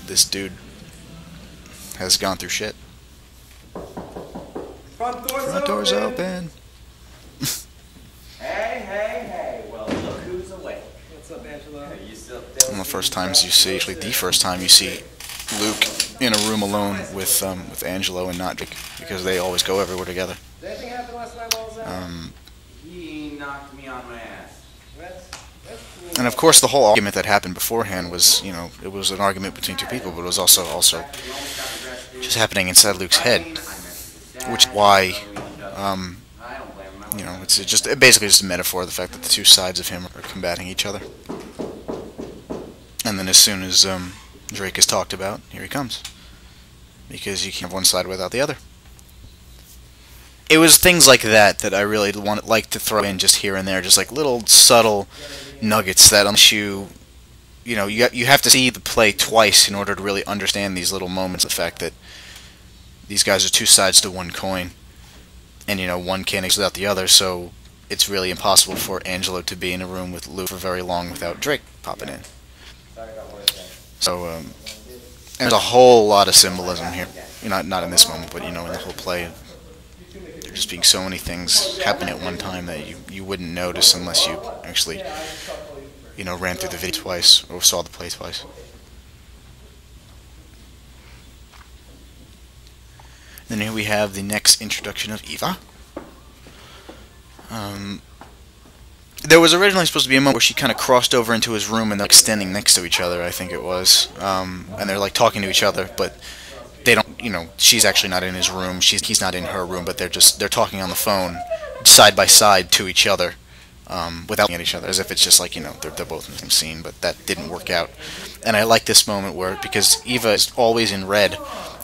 this dude has gone through shit. Front door's open. Hey. Well, look who's awake. What's up, Angelo? Hey, you still One of the first times you see, actually the first time you see Luke in a room alone with Angelo and not Drake, because they always go everywhere together. Did anything happen last night while I was out? He knocked me on my ass. That's cool. And of course, the whole argument that happened beforehand was, you know, it was an argument between two people, but it was also just happening inside Luke's head, which is why, you know, it's basically just a metaphor of the fact that the two sides of him are combating each other. And then as soon as Drake is talked about, here he comes, because you can't have one side without the other. It was things like that I really like to throw in just here and there, just like little subtle nuggets that unless you have to see the play twice in order to really understand these little moments. The fact that these guys are two sides to one coin, and you know one can't exist without the other, so it's really impossible for Angelo to be in a room with Luke for very long without Drake popping in. So there's a whole lot of symbolism here. Not in this moment, but you know, in the whole play. There just being so many things happening at one time that you wouldn't notice unless you actually, you know, ran through the video twice or saw the play twice. Then here we have the next introduction of Eva. There was originally supposed to be a moment where she kind of crossed over into his room and they're like standing next to each other, I think it was, and they're like talking to each other, but they don't, you know, she's actually not in his room, he's not in her room, but they're talking on the phone side by side to each other, without looking at each other, as if it's just like, you know, they're both in the same scene, but that didn't work out. And I like this moment where, because Eva is always in red,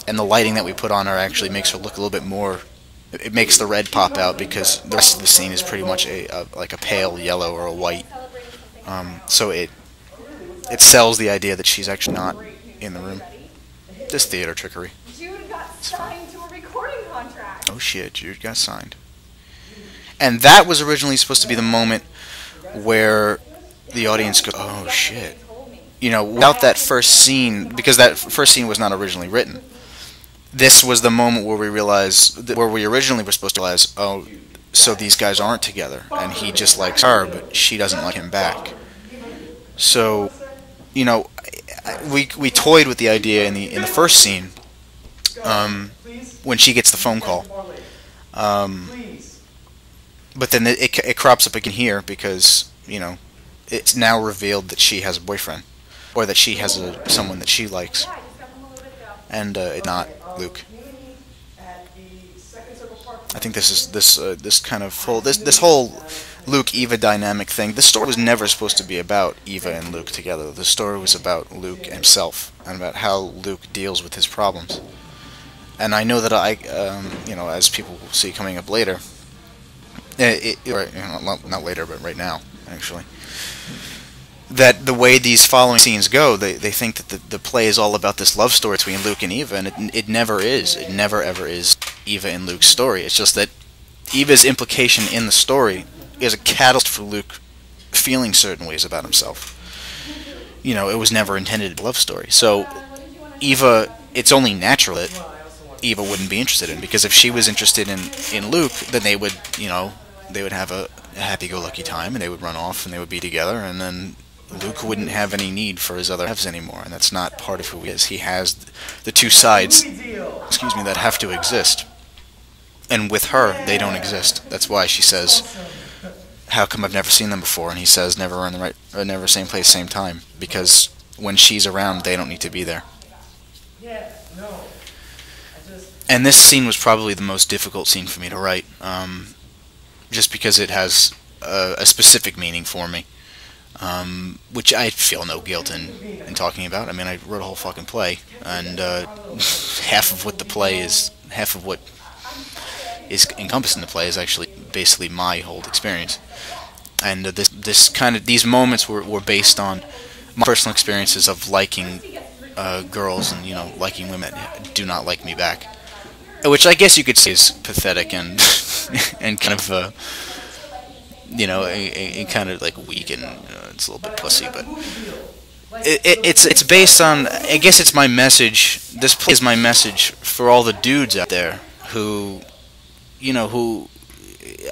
and the lighting that we put on her actually makes her look a little bit more, it makes the red pop out, because the rest of the scene is pretty much like a pale yellow or a white. So it sells the idea that she's actually not in the room. This theater trickery. Jude got signed to a recording contract. Oh shit, Jude got signed. And that was originally supposed to be the moment where the audience goes, oh shit. You know, without that first scene, because that first scene was not originally written. This was the moment where we realized, where we originally were supposed to realize, oh, so these guys aren't together, and he just likes her, but she doesn't like him back. So, you know, we toyed with the idea in the first scene, when she gets the phone call, but then it crops up again here because, you know, it's now revealed that she has a boyfriend, or that she has someone that she likes, and it's not Luke. I think this kind of whole Luke-Eva dynamic thing. The story was never supposed to be about Eva and Luke together. The story was about Luke himself and about how Luke deals with his problems. And I know that you know, as people will see coming up later, not later, but right now, actually, that the way these following scenes go, they think that the play is all about this love story between Luke and Eva, and it never is. It never ever is Eva and Luke's story. It's just that Eva's implication in the story is a catalyst for Luke feeling certain ways about himself. You know, it was never intended to be a love story. So Eva, it's only natural that Eva wouldn't be interested in, because if she was interested in Luke, then they would, you know, they would have a happy-go-lucky time, and they would run off, and they would be together, and then Luke wouldn't have any need for his other halves anymore, and that's not part of who he is. He has the two sides, that have to exist. And with her, they don't exist. That's why she says, how come I've never seen them before? And he says, never in the right, or never same place, same time. Because when she's around, they don't need to be there. And this scene was probably the most difficult scene for me to write, just because it has a specific meaning for me, which I feel no guilt in talking about. I mean, I wrote a whole fucking play, and half of what is encompassed in the play is actually basically my whole experience. And these moments were based on my personal experiences of liking girls and, you know, liking women that do not like me back. Which I guess you could say is pathetic and and kind of you know, a kind of like weak, and it's a little bit pussy, but it's based on, I guess it's my message. This play is my message for all the dudes out there who, who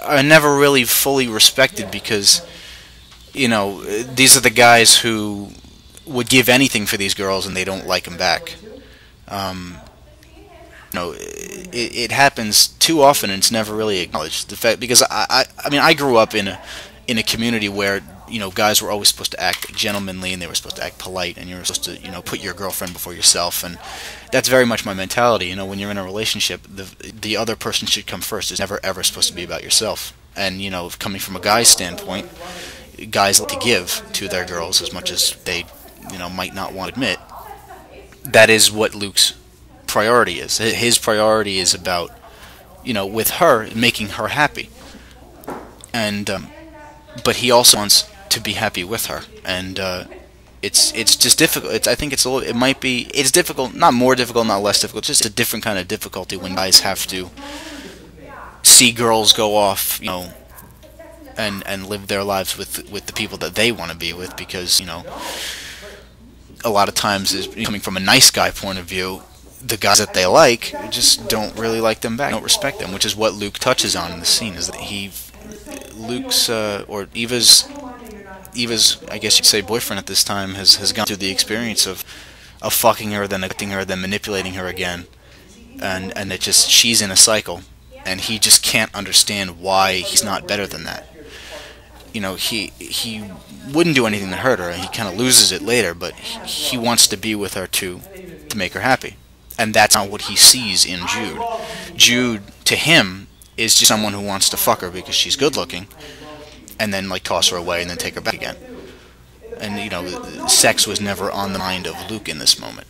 are never really fully respected because, these are the guys who would give anything for these girls and they don't like them back. It happens too often and it's never really acknowledged. The fact, because I grew up in a community where guys were always supposed to act gentlemanly and they were supposed to act polite and you were supposed to put your girlfriend before yourself, and that's very much my mentality. When you're in a relationship, the other person should come first. It's never ever supposed to be about yourself. And coming from a guy's standpoint, guys like to give to their girls as much as they might not want to admit. That is what Luke's priority is. His priority is about with her, making her happy, and but he also wants to be happy with her, and it's just difficult. I think it's difficult, not more difficult, not less difficult, just a different kind of difficulty when guys have to see girls go off, and live their lives with the people that they want to be with, because a lot of times, coming from a nice guy point of view, the guys that they like just don't really like them back, don't respect them, which is what Luke touches on in the scene, is that Luke's, or Eva's, I guess you'd say, boyfriend at this time has gone through the experience of fucking her, then neglecting her, then manipulating her again, and she's in a cycle, and he just can't understand why he's not better than that. He wouldn't do anything to hurt her, and he kind of loses it later, but he wants to be with her to make her happy. And that's not what he sees in Jude. Jude, to him, is just someone who wants to fuck her because she's good looking, and then toss her away and then take her back again. And sex was never on the mind of Luke in this moment.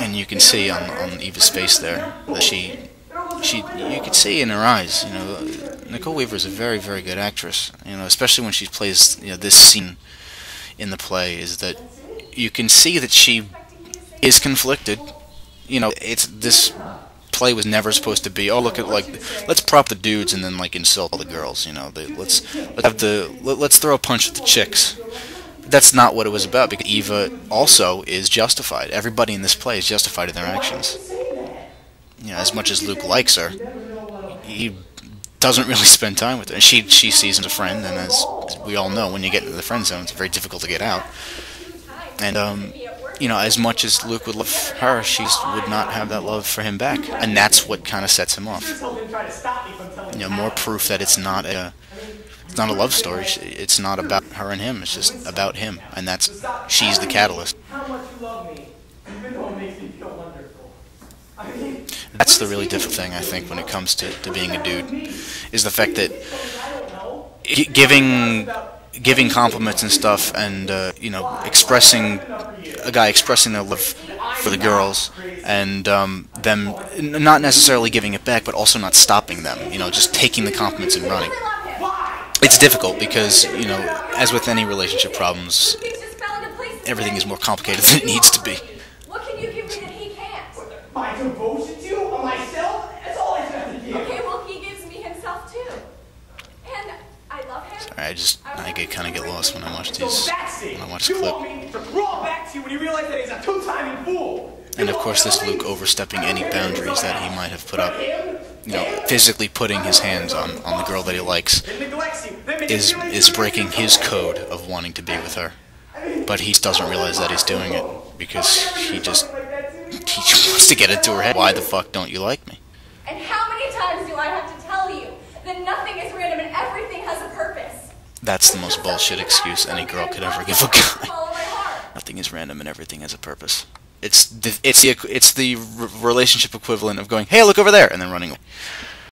And you can see on Eva's face there that you can see in her eyes. Nicole Weaver is a very, very good actress. Especially when she plays this scene in the play, is that you can see that she is conflicted. This play was never supposed to be, look at, let's prop the dudes and then insult all the girls. Let's throw a punch at the chicks. That's not what it was about, because Eva also is justified. Everybody in this play is justified in their actions. As much as Luke likes her, he doesn't really spend time with her. And she sees him as a friend, and as we all know, when you get into the friend zone, it's very difficult to get out. And as much as Luke would love her, she would not have that love for him back, and that's what kind of sets him off. More proof that it's not a love story. It's not about her and him. It's just about him, and she's the catalyst. That's the really difficult thing, I think, when it comes to being a dude, is the fact that giving compliments and stuff, and expressing their love for the girls, and them not necessarily giving it back, but also not stopping them. Just taking the compliments and running. It's difficult because as with any relationship problems, everything is more complicated than it needs to be. What can you give me that he can't? My devotion to you, or myself, that's all I have to give. Okay, well, he gives me himself too. And I love him. Sorry, I kind of get lost when I watch this clip. You want me to crawl back to you when you realize that he's a two-timing fool. And of course, this Luke overstepping any boundaries that he might have put up, physically putting his hands on the girl that he likes, is breaking his code of wanting to be with her. But he doesn't realize that he's doing it, because he just wants to get into her head. Why the fuck don't you like me? And how many times do I have to tell you that nothing is random and everything has a purpose? That's the most bullshit excuse any girl could ever give a guy. Nothing is random and everything has a purpose. It's the relationship equivalent of going, hey, look over there, and then running away.